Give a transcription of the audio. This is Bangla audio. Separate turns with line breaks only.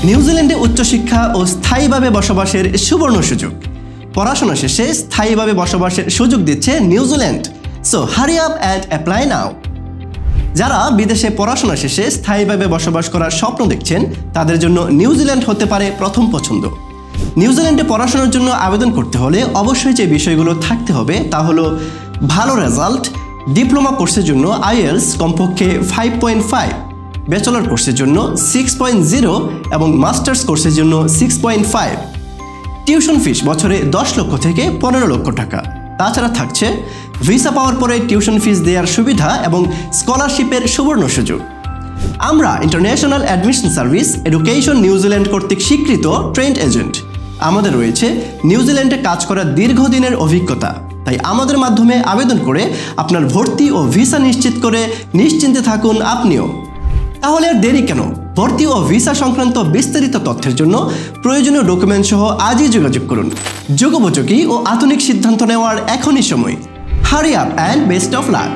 নিউজিল্যান্ডে উচ্চশিক্ষা ও স্থায়ীভাবে বসবাসের সুবর্ণ সুযোগ। পড়াশোনা শেষে স্থায়ীভাবে বসবাসের সুযোগ দিচ্ছে New Zealand. So hurry up and apply নাও। যারা বিদেশে পড়াশোনা শেষে স্থায়ীভাবে বসবাস করার স্বপ্ন দেখছেন তাদের জন্য নিউজিল্যান্ড হতে পারে প্রথম পছন্দ। নিউজিল্যান্ডে পড়াশোনার জন্য আবেদন করতে হলে অবশ্যই যে বিষয়গুলো থাকতে হবে তা হলো ভালো রেজাল্ট, ডিপ্লোমা কোর্সের জন্য আইএলস কমপক্ষে 5.5, ব্যাচেলর কোর্সের জন্য 6.0 এবং মাস্টার্স কোর্সের জন্য 6.5। টিউশন ফিস বছরে 10 লক্ষ থেকে 15 লক্ষ টাকা। তাছাড়া থাকছে ভিসা পাওয়ার পরে টিউশন ফিস দেওয়ার সুবিধা এবং স্কলারশিপের সুবর্ণ সুযোগ। আমরা international admission service education New Zealand কর্তৃক স্বীকৃত ট্রেন্ড এজেন্ট। আমাদের রয়েছে নিউজিল্যান্ডে কাজ করার দীর্ঘদিনের অভিজ্ঞতা। তাই আমাদের মাধ্যমে আবেদন করে আপনার ভর্তি ও ভিসা নিশ্চিত করে নিশ্চিন্তে থাকুন আপনিও। তাহলে আর দেরি কেন? ভর্তি ও ভিসা সংক্রান্ত বিস্তারিত তথ্যের জন্য প্রয়োজনীয় ডকুমেন্ট সহ আজই যোগাযোগ করুন। যুগোপযোগী ও আধুনিক সিদ্ধান্ত নেওয়ার এখনই সময়। Hurry up and best of luck.